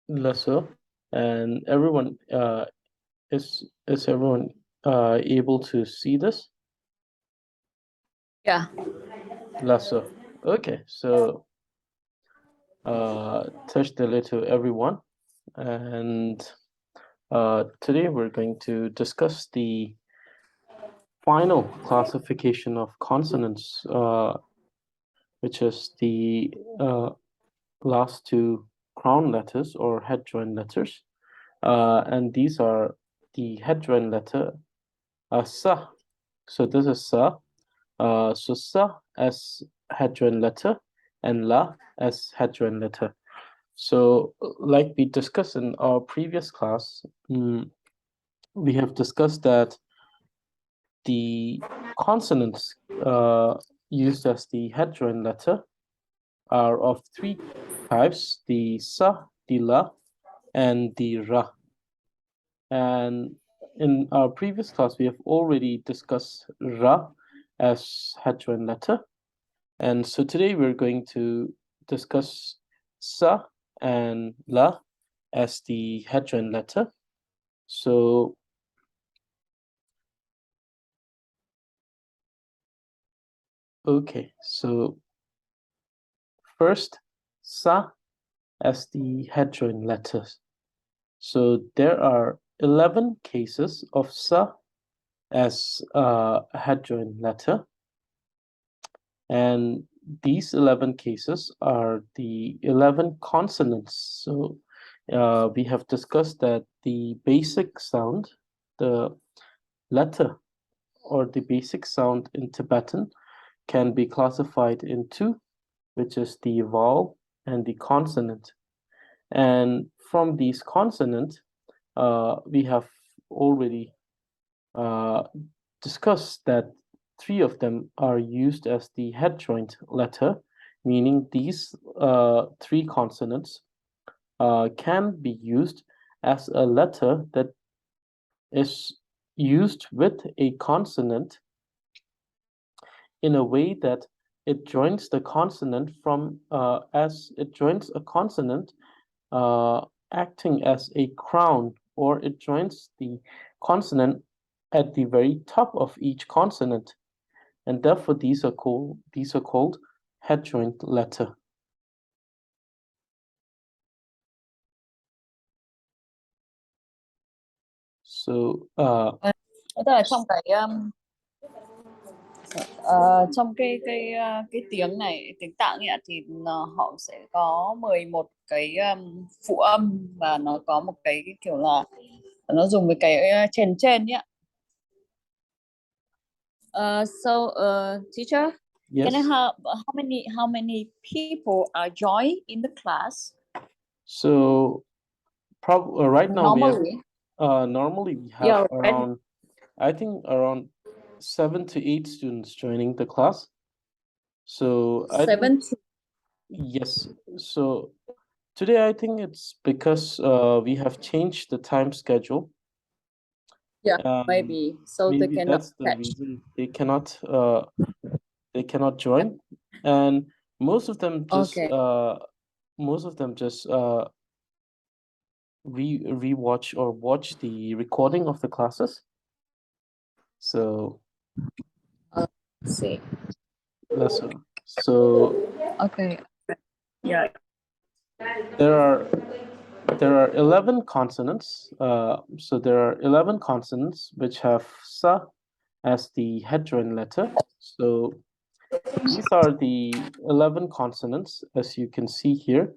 lesser, and everyone is everyone able to see this? Yeah. Lesser. Okay, so touch the to everyone, and today we're going to discuss the final classification of consonants, which is the last two crown letters or head joint letters. And these are the head joint letter sa. So this is sa. So sa as head joint letter and la as head joint letter. So like we discussed in our previous class, we have discussed that the consonants used as the head joint letter are of three types: the sa, the la, and the ra. And in our previous class, we have already discussed ra as head joint letter. And so today we're going to discuss sa and la as the head joint letter. So okay, so first sa as the head joint letters. So there are 11 cases of sa as a head joint letter, and these 11 cases are the 11 consonants. So we have discussed that the basic sound, the letter or the basic sound in Tibetan can be classified in two, which is the vowel and the consonant. And from these consonants, we have already discussed that three of them are used as the head joint letter, meaning these three consonants can be used as a letter that is used with a consonant in a way that it joins the consonant from as it joins a consonant acting as a crown, or it joins the consonant at the very top of each consonant, and therefore these are called head joint letter. So Tức là trong trong cái tiếng này, tiếng Tạng ấy ạ, thì họ sẽ có 11 cái phụ âm, và nó có một cái kiểu là nó dùng với cái chèn trên ấy ạ. Teacher, yes. can I have how many people are joined in the class? So right now Normally, normally we have around, I think around 7 to 8 students joining the class. So I think, yes. So today I think it's because we have changed the time schedule. maybe so they Maybe cannot that's the catch. reason they cannot join, and most of them just rewatch or watch the recording of the classes. So See. So Okay. Yeah. there are 11 consonants. So there are 11 consonants which have sa as the head joint letter. So these are the 11 consonants, as you can see here.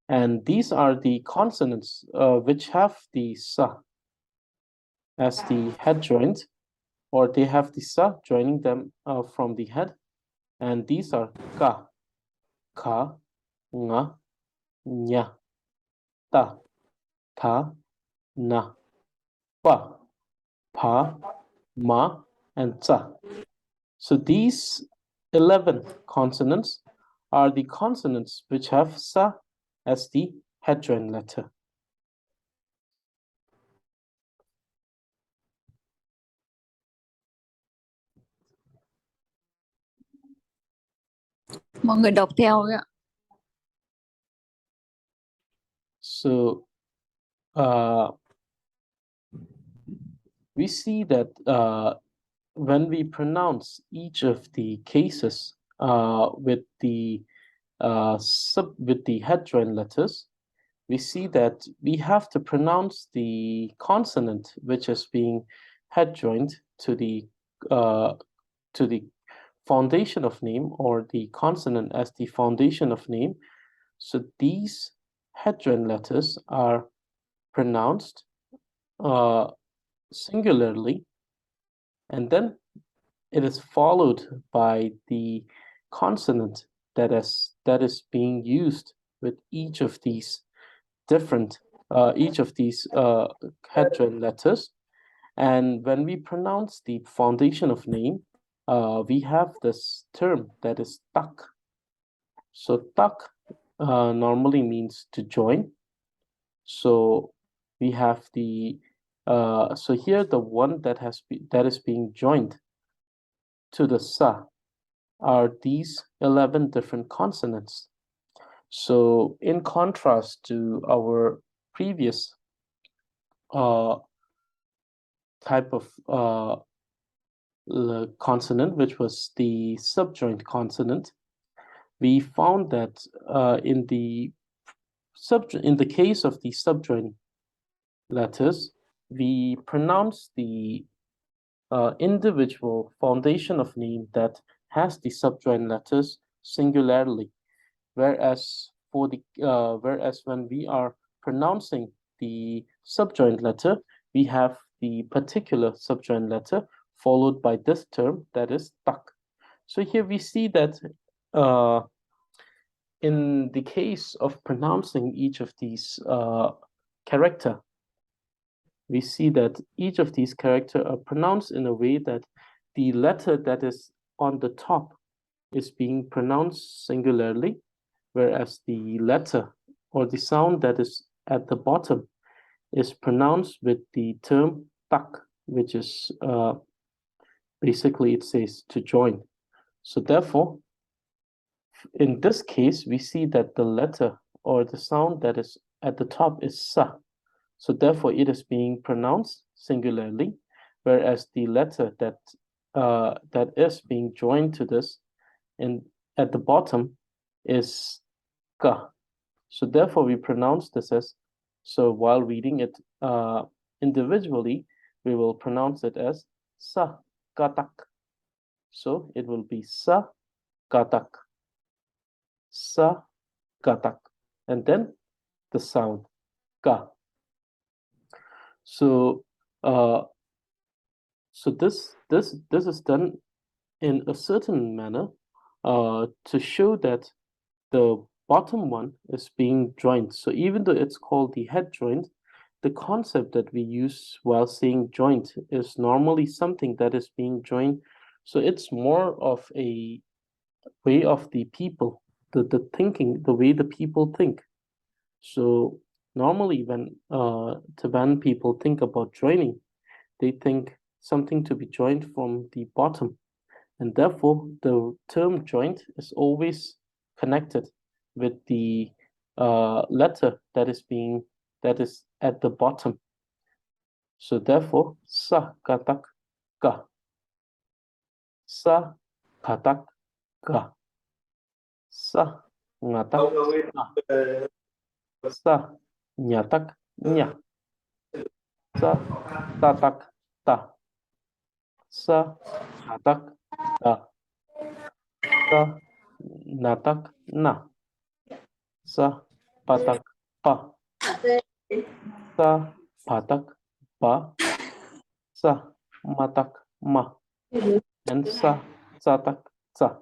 And these are the consonants which have the sa as the head joint, or they have the sa joining them from the head. And these are ka, ka, nga, nya, ta, ta, na, pa, pa, ma, and tsa. So these 11 consonants are the consonants which have sa as the head joint letter. Mọi người đọc theo ạ. So we see that when we pronounce each of the cases with the head joint letters, we see that we have to pronounce the consonant which is being head joined to the foundation of name, or the consonant as the foundation of name. So these head joint letters are pronounced singularly, and then it is followed by the consonant that is being used with each of these different head joint letters. And when we pronounce the foundation of name, we have this term that is tak. So tak normally means to join. So we have so here the one that is being joined to the sa are these 11 different consonants. So in contrast to our previous type of consonant, which was the subjoined consonant, we found that in the case of the subjoined letters, we pronounce the individual foundation of name that has the subjoined letters singularly, whereas when we are pronouncing the subjoined letter, we have the particular subjoined letter followed by this term that is tak. So here we see that in the case of pronouncing each of these character, we see that each of these characters are pronounced in a way that the letter that is on the top is being pronounced singularly, whereas the letter or the sound that is at the bottom is pronounced with the term tak, which is basically it says to join. So therefore, in this case, we see that the letter or the sound that is at the top is sa. So therefore, it is being pronounced singularly, whereas the letter that is being joined to this and at the bottom is ka. So therefore, we pronounce this as, so while reading it individually, we will pronounce it as sa katak. So it will be sa katak, sa katak, and then the sound ka. So this is done in a certain manner to show that the bottom one is being joined. So even though it's called the head joint, the concept that we use while saying joint is normally something that is being joined. So it's more of a way of the people, the thinking, the way the people think. So normally when Tibetan people think about joining, they think something to be joined from the bottom. And therefore, the term joint is always connected with the letter that is at the bottom. So therefore, sa katak ka, sa katak ka, sa ngatak ka, sa nyatak nya, sa tatak ta, sa katak ka, sa natak na, sa patak pa, sa patak pa, sa matak ma, and sa satak sa.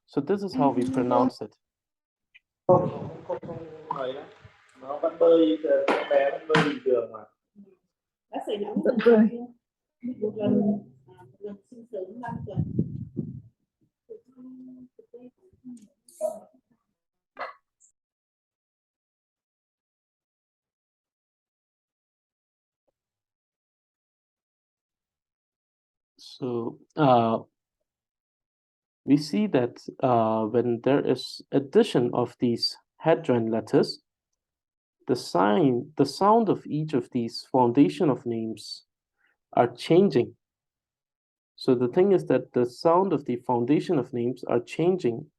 So this is how we pronounce it. Nó vẫn bơi, con bé vẫn bơi bình thường mà. Bác sĩ nói vẫn bơi. Một lần sinh sớm 5 tuần. So we see that when there is addition of these head joint letters, the sound of each of these foundation of names are changing. So the thing is that the sound of the foundation of names are changing.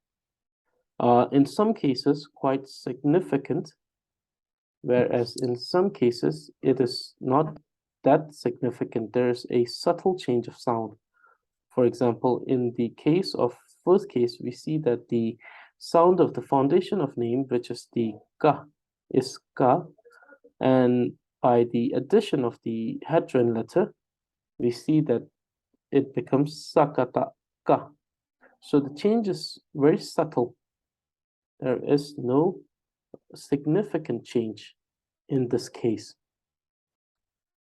In some cases, quite significant, whereas in some cases, it is not that significant. There's a subtle change of sound. For example, in the case of first case, we see that the sound of the foundation of name, which is the ka, is ka, and by the addition of the headroom letter, we see that it becomes sakata ka. So the change is very subtle. There is no significant change in this case.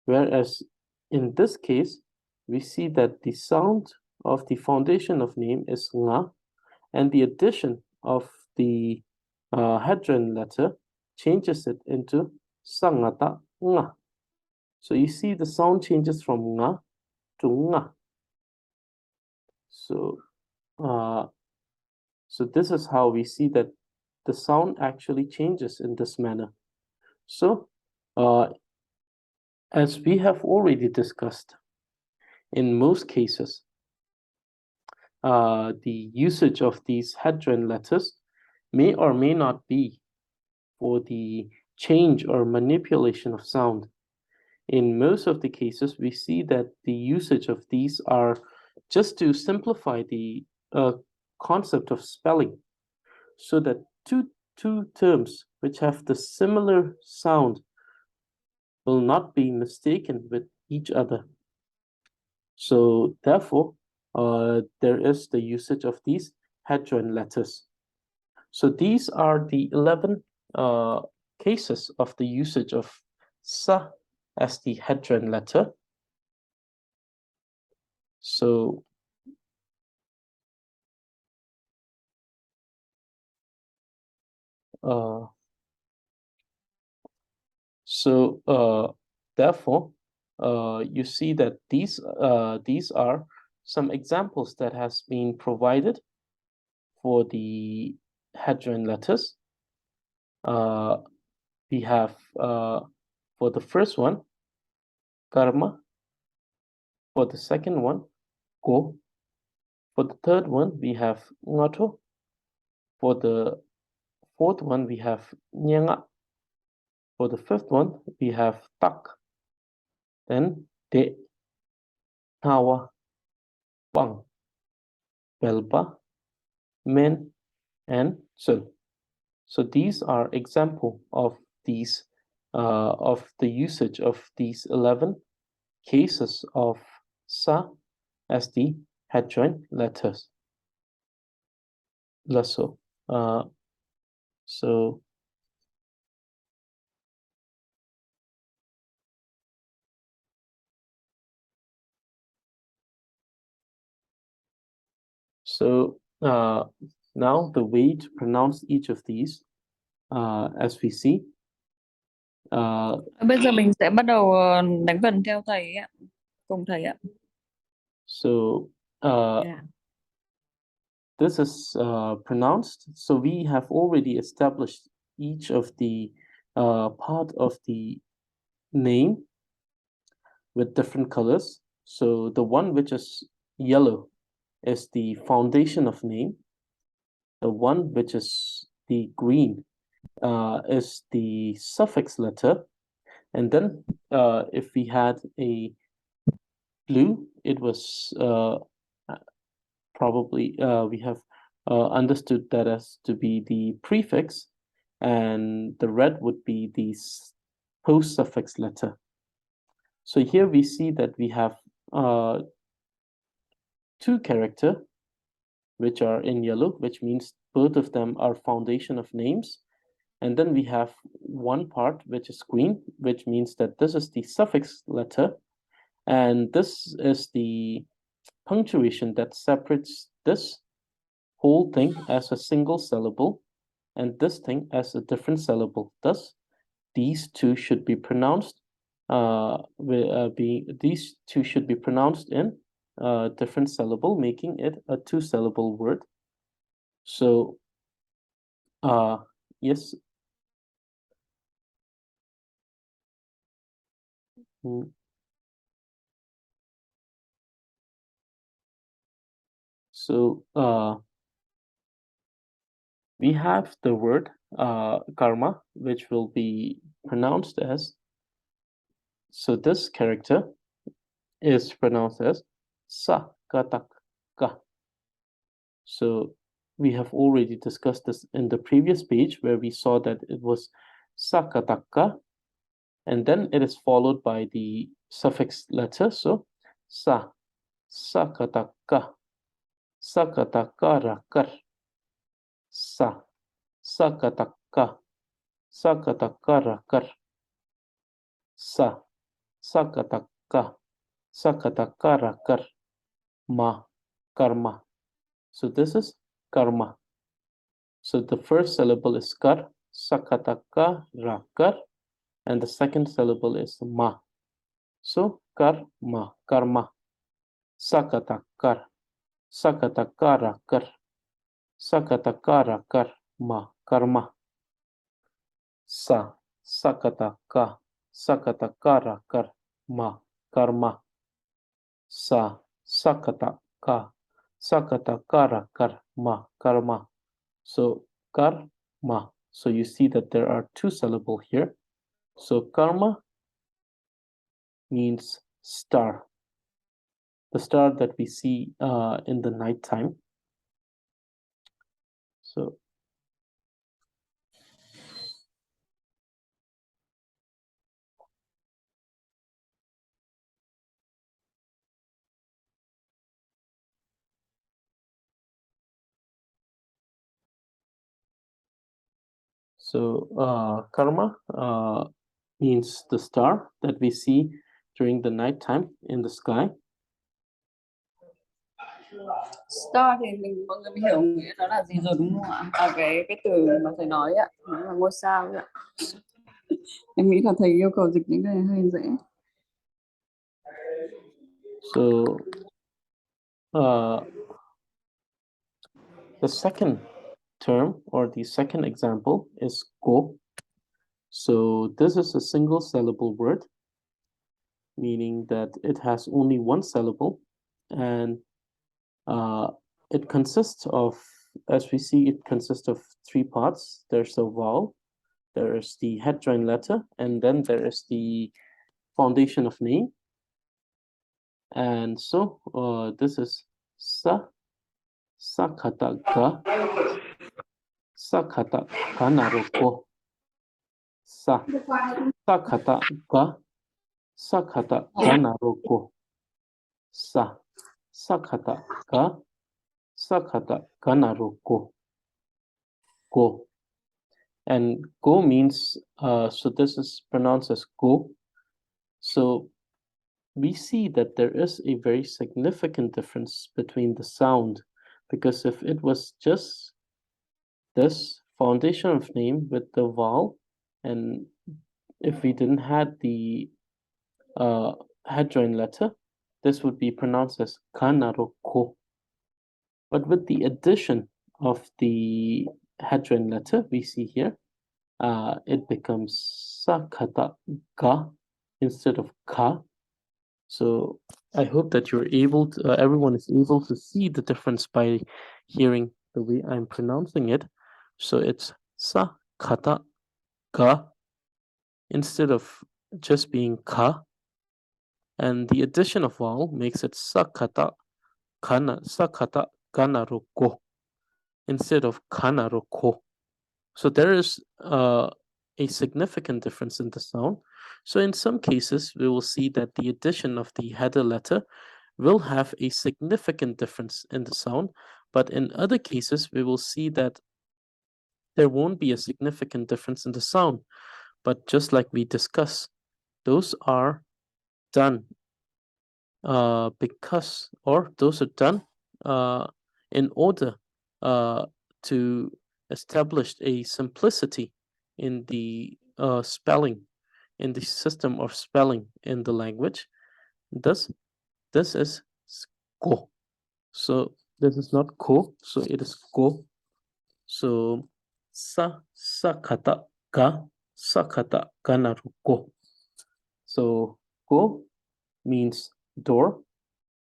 Whereas in this case, we see that the sound of the foundation of name is nga, and the addition of the headroom letter changes it into sangata nga. So you see the sound changes from nga to nga. So this is how we see that the sound actually changes in this manner. So as we have already discussed, in most cases, the usage of these headroom letters may or may not be for the change or manipulation of sound. In most of the cases, we see that the usage of these are just to simplify the concept of spelling, so that two terms which have the similar sound will not be mistaken with each other. So therefore, there is the usage of these headroom letters. So these are the 11 cases of the usage of sa as the headroom letter. So therefore, you see that these are some examples that has been provided for the headroom letters. We have for the first one, karma. For the second one, go. For the third one, we have ngato. For the fourth one, we have nyanga. For the fifth one, we have tak. Then de, tawa, bang, belba, men, and sul. So these are example of these of the usage of these 11 cases of sa as the headroom letters. Lasso. So now the way to pronounce each of these, as we see. Bây giờ mình sẽ bắt đầu đánh vần theo thầy ạ, cùng thầy ạ. So this is pronounced. So we have already established each of the part of the name with different colors. So the one which is yellow is the foundation of name. The one which is the green is the suffix letter. And then if we had a blue, it was probably we have understood that as to be the prefix, and the red would be the post-suffix letter. So here we see that we have two characters which are in yellow, which means both of them are foundation of names. And then we have one part which is green, which means that this is the suffix letter, and this is the punctuation that separates this whole thing as a single syllable and this thing as a different syllable. Thus, these two should be pronounced these two should be pronounced in a different syllable, making it a two-syllable word. So yes, Mm. So we have the word karma, which will be pronounced as, so this character is pronounced as sa katak ka. So we have already discussed this in the previous page where we saw that it was sakataka, and then it is followed by the suffix letter. So sa, sakataka, sakatakarakar, sa, sakataka, sakatakarakar, sa, sakataka, sakatakarakar, ma, karma. So this is karma. So the first syllable is kar, sakataka, rakar, and the second syllable is ma. So karma, karma, sakatakar, sakatakarakar, sakatakarakar, ma, karma. Sa, sakataka, sakatakarakar, ma, karma. Sa, sakataka, sakatakarakar, ma, karma. So karma. So you see that there are two syllables here. So karma means star, the star that we see in the nighttime. So karma means the star that we see during the nighttime in the sky. Star thì mọi người hiểu nghĩa nó là gì rồi đúng không ạ? Cái từ mà thầy nói ạ, nó là ngôi sao ạ. Em nghĩ là thầy yêu cầu dịch những cái này hơi dễ. So the second term or the second example is go. So this is a single syllable word, meaning that it has only one syllable, and it consists of, as we see, it consists of three parts. There's a vowel, there is the head joint letter, and then there is the foundation of name. And so this is sa, sakata ga, sakata ga naroko, sa, sakata ga, sakata ga naroko, sa, sakata ga, sakata ga naroko, go. And go means, so this is pronounced as go. So we see that there is a very significant difference between the sound, because if it was just this foundation of name with the vowel, and if we didn't had the head joint letter, this would be pronounced as kanaroko. But with the addition of the head joint letter, we see here, it becomes sakata ga instead of ka. So I hope that you're able to, everyone is able to see the difference by hearing the way I'm pronouncing it. So it's sakata ga instead of just being ka. And the addition of vowel makes it sakata kanaroko instead of kanaroko. So there is a significant difference in the sound. So in some cases, we will see that the addition of the header letter will have a significant difference in the sound, but in other cases, we will see that there won't be a significant difference in the sound. But just like we discussed, those are done because, or those are done in order to establish a simplicity in the spelling, in the system of spelling in the language. Thus, this is go. So this is not ko, so it is go. So sakata ga, sakata ga naru go. So Go means door.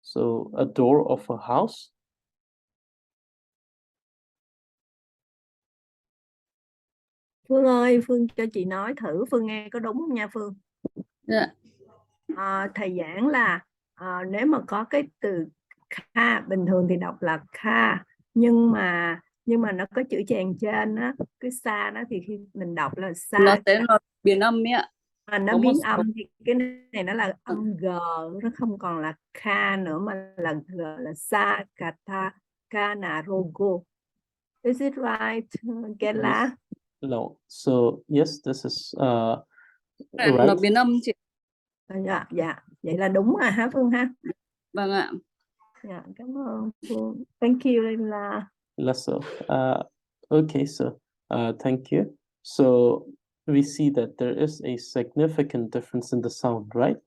So a door of a house. Phương ơi, Phương cho chị nói thử, Phương nghe có đúng không nha Phương? Dạ. Thầy giảng là nếu mà có cái từ kha, bình thường thì đọc là kha, nhưng mà nó có chữ chèn trên á, cái sa đó thì khi mình đọc là sa. Nó sẽ là biến âm ấy ạ. Mà nó Có một biến số- âm thì cái này nó là âm g, nó không còn là kha nữa mà là g, là sa kata kana rogo. Is it right, Kela? Yes. No. So yes, this is Nó right. biến âm chị. Dạ, vậy là đúng rồi hả Phương ha? Vâng ạ. Dạ, cảm ơn Phương. Thank you Leila. So, okay, so thank you. So we see that there is a significant difference in the sound, right?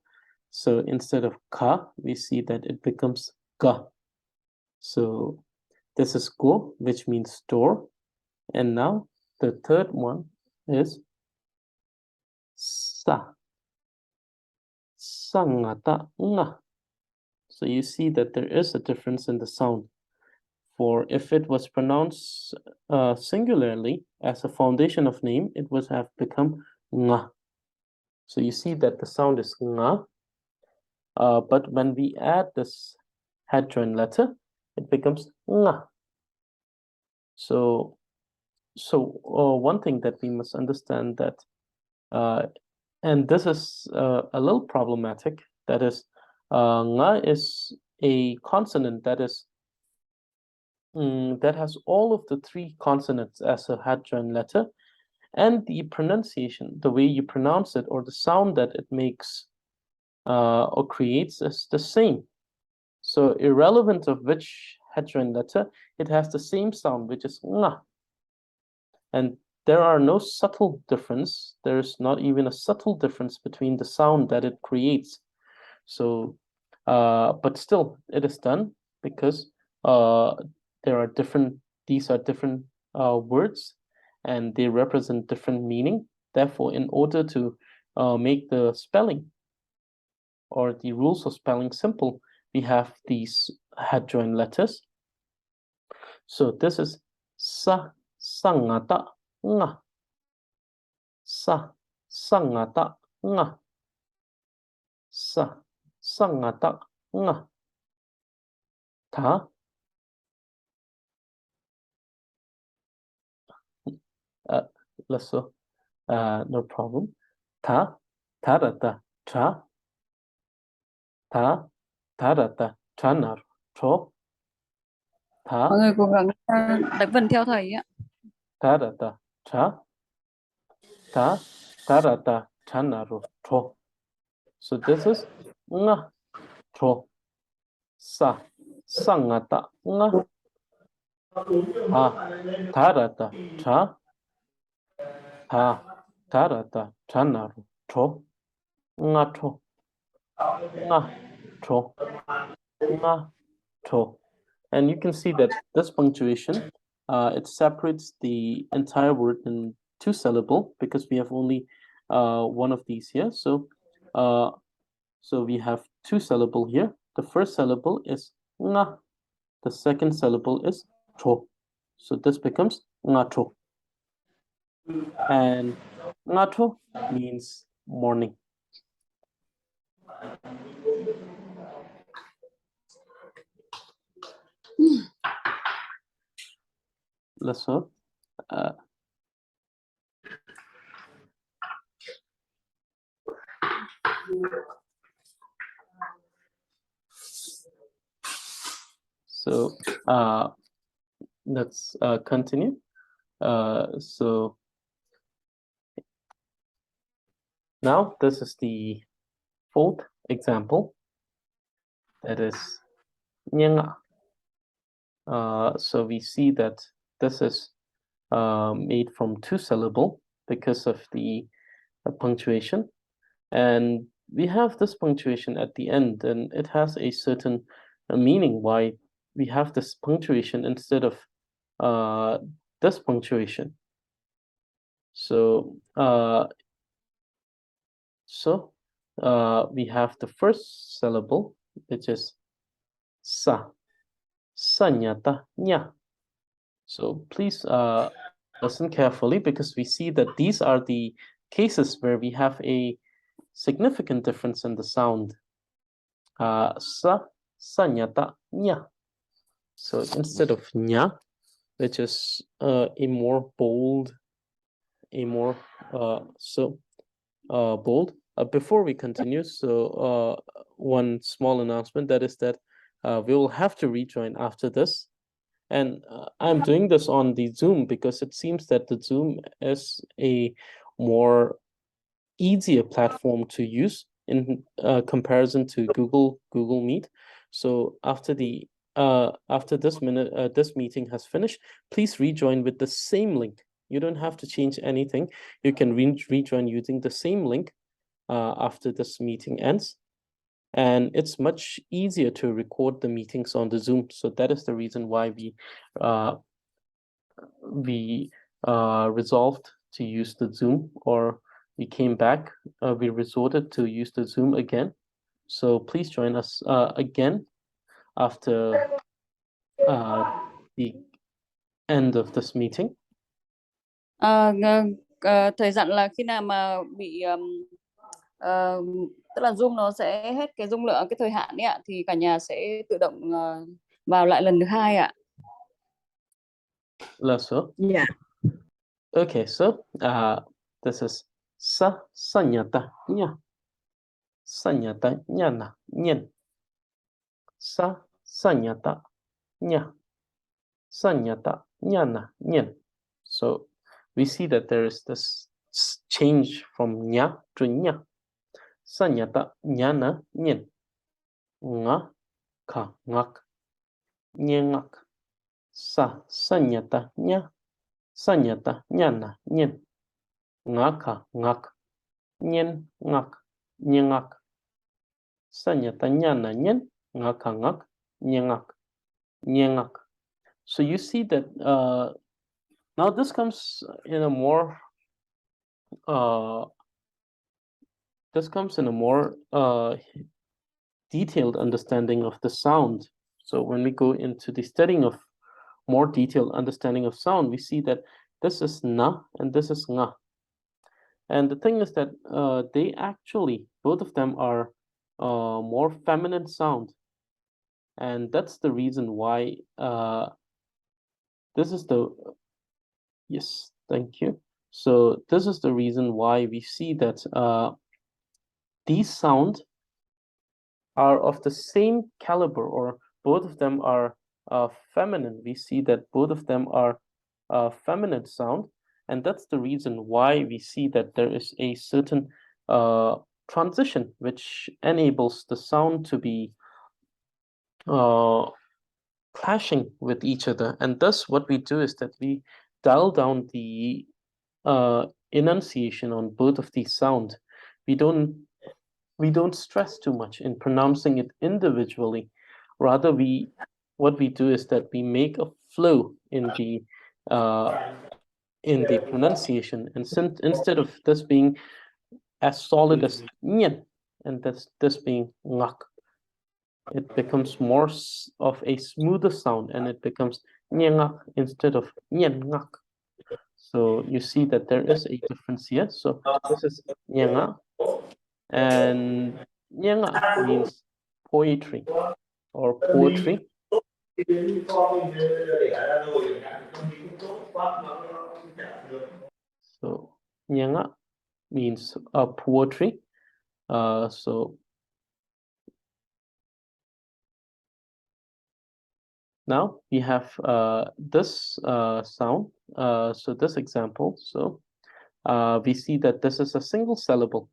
So instead of ka, we see that it becomes ga. So this is go, which means door. And now the third one is sa. Sangata nga. So you see that there is a difference in the sound. For if it was pronounced singularly as a foundation of name, it would have become nga. So you see that the sound is nga. But when we add this head-joined letter, it becomes nga. So one thing that we must understand that, and this is a little problematic, that is, nga is a consonant that is that has all of the three consonants as a head-joined letter, and the pronunciation, the way you pronounce it or the sound that it makes or creates is the same. So irrelevant of which head-joined letter, it has the same sound, which is nga. And there are no subtle difference. There's not even a subtle difference between the sound that it creates. So, but still, it is done because there are different. These are different words, and they represent different meaning. Therefore, in order to make the spelling or the rules of spelling simple, we have these head-joined letters. So this is sa, sangata, nga. Sa, sangata, nga. Sa, sangata, nga. Ta. No problem. Ta, tarata, tra. Ta, tarata, tranar, tro. Ta, Mọi người cố gắng đánh vần theo thầy ạ. tarata, tra. Ta, tarata, tranaru, tro. So this is nga, tro. Sa, sangata, nga. Ta, tarata, tra. Ta, tarata, tranaru, tro. Nga, tro. Nga, tro. Nga, tro. And you can see that this punctuation, it separates the entire word in two syllable because we have only one of these here. So we have two syllable here. The first syllable is nga. The second syllable is tro. So this becomes nga tro. And nga tro means morning. So let's continue. So now this is the fourth example. That is nyanga. So we see that this is made from two syllable because of the punctuation, and we have this punctuation at the end, and it has a certain meaning why we have this punctuation instead of this punctuation. So we have the first syllable, which is sa, sanyata, nya. So please listen carefully, because we see that these are the cases where we have a significant difference in the sound. Sa, sanyata, nya. So instead of nya, which is a more bold, bold. Before we continue, so one small announcement, that is that we will have to rejoin after this. And I'm doing this on the Zoom because it seems that the Zoom is a more easier platform to use in comparison to Google Meet. So after this meeting has finished, please rejoin with the same link. You don't have to change anything. You can rejoin using the same link after this meeting ends. And it's much easier to record the meetings on the Zoom. So that is the reason why we resolved to use the Zoom, or we came back, we resorted to use the Zoom again. So please join us again after the end of this meeting. Thời gian là khi nào mà bị tức là Zoom nó sẽ hết cái dung lượng, cái thời hạn ấy ạ, thì cả nhà sẽ tự động vào lại lần thứ hai ạ. Là so? Dạ. Okay, so this is sanyata nya. Sanyata nya na nyen. Sanyata nya. Sanyata nya na nyen. So we see that there is this change from nya to nya. Sanyata nya na nyen. Nga ka ngak. Nyengak. Sanyata nya. Sanyata nya na nyen. Nga ka ngak. Nyen ngak. Nyengak. Sanyata nya na nyen. Nga ka ngak. Nyengak. Nyengak. So you see that now this comes in a more detailed understanding of the sound. So when we go into the studying of more detailed understanding of sound, we see that this is na and this is nga. And the thing is that they actually, both of them are more feminine sound. And that's the reason why yes, thank you. So this is the reason why we see that these sounds are of the same caliber, or both of them are feminine. We see that both of them are feminine sound, and that's the reason why we see that there is a certain transition which enables the sound to be clashing with each other. And thus what we do is that we dial down the enunciation on both of these sounds. We don't stress too much in pronouncing it individually. Rather, what we do is that we make a flow in the pronunciation, and instead of this being as solid as nyen, and this being ngak, it becomes more of a smoother sound, and it becomes nyengak instead of nyen ngak. So you see that there is a difference here. So this is nyenga, and nyenga means poetry or poetry. So nyenga means poetry. So now we have this sound. So this example. So we see that this is a single syllable,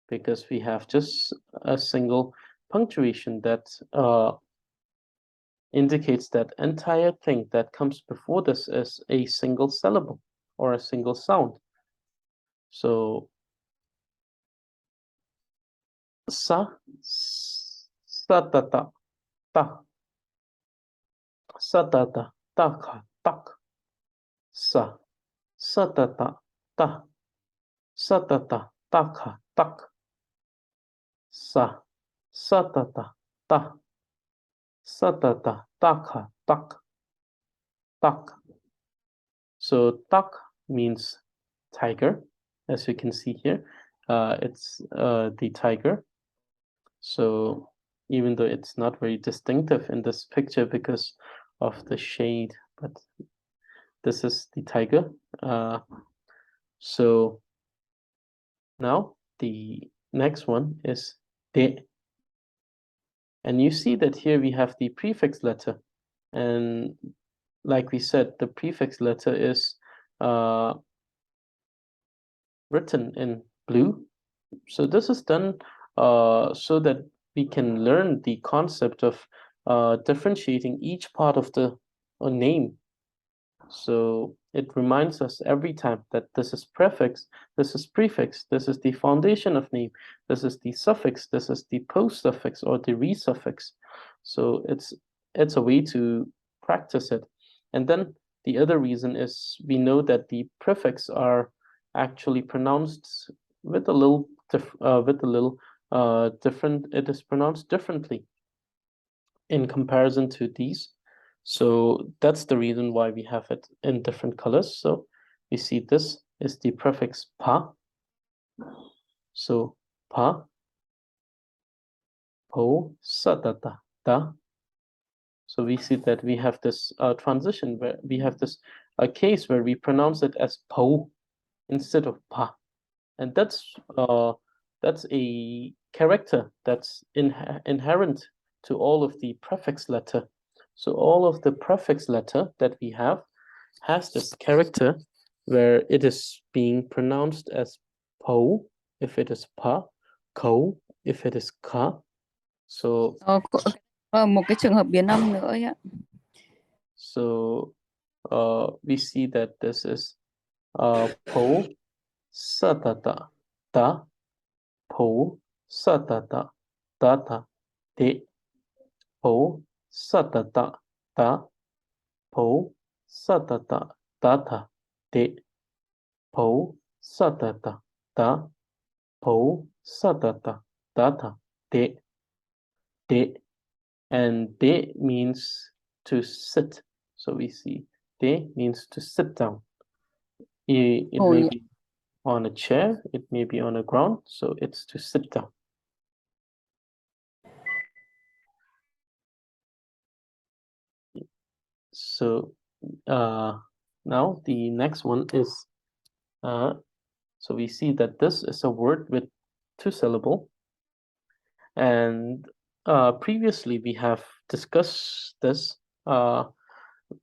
because we have just a single punctuation that indicates that entire thing that comes before this is a single syllable or a single sound. So satata, ta, satata, taka, tak, satata, ta, satata, taka, tak. sa, satata, ta, satata, taka, tak, tak. So tak means tiger, as you can see here. It's the tiger. So even though it's not very distinctive in this picture because of the shade, but this is the tiger. So now the next one is de. And you see that here we have the prefix letter. And like we said, the prefix letter is written in blue. So this is done so that we can learn the concept of differentiating each part of the name. So it reminds us every time that this is prefix, this is prefix, this is the foundation of name, this is the suffix, this is the post-suffix or the resuffix. So it's a way to practice it. And then the other reason is we know that the prefix are actually pronounced with a little different. It is pronounced differently in comparison to these. So that's the reason why we have it in different colors. So we see this is the prefix pa. So pa, po, sa, da, da, da. So we see that we have this transition where we have this case where we pronounce it as po instead of pa. And that's a character that's inherent to all of the prefix letter. So all of the prefix letter that we have has this character where it is being pronounced as po if it is pa, ko if it is ka. So Một cái trường hợp biến âm nữa ấy ạ. so we see that this is po satata ta, po satata tata te, po satata ta, po satata tata te, po satata ta, po satata tata te, te. And de means to sit. So we see de means to sit down. It may be on a chair, it may be on a ground, so it's to sit down. So now the next one is, so we see that this is a word with 2 syllables. And previously we have discussed this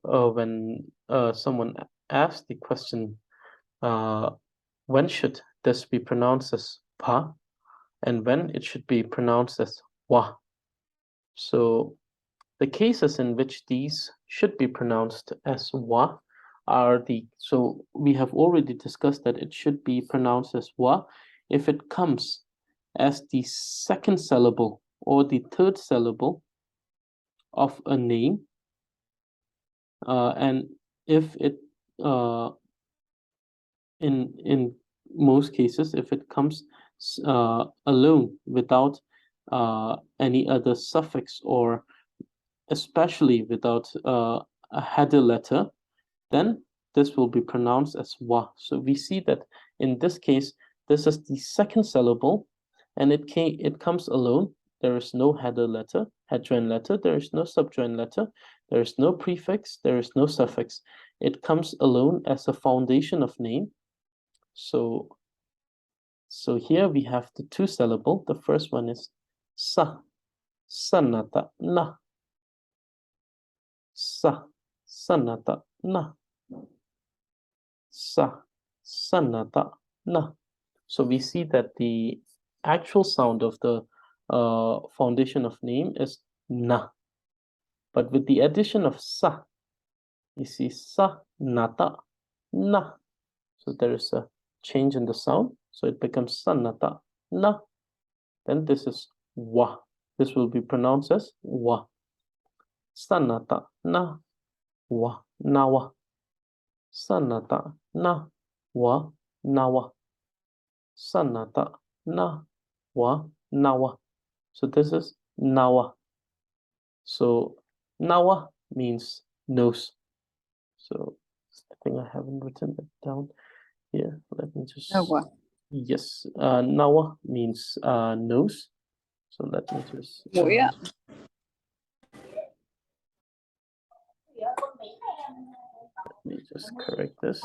when someone asked the question, when should this be pronounced as pa and when it should be pronounced as wa. So the cases in which these should be pronounced as wa are so we have already discussed that it should be pronounced as wa if it comes as the second syllable or the third syllable of a name, and if it in most cases if it comes alone without any other suffix, or especially without a header letter, then this will be pronounced as wa. So we see that in this case, this is the second syllable, and it comes alone. There is no header letter, head-join letter. There is no subjoin letter. There is no prefix. There is no suffix. It comes alone as a foundation of name. So here we have the 2 syllable. The first one is sa, sanata, na. Sa, sanata, na. Sa, sanata, na. So we see that the actual sound of the foundation of name is na. But with the addition of sa, you see sa, nata, na. So there is a change in the sound. So it becomes sanata, na. Then this is wa. This will be pronounced as wa. Sanata, na, wa, nawa. Sanata, na, wa, nawa. Sanata, na, wa, nawa. So this is nawa. So nawa means nose. So I think I haven't written it down here. Let me just. Đâu rồi? Yes, nawa means nose. So let me just. Mũi ạ. Let me just correct this.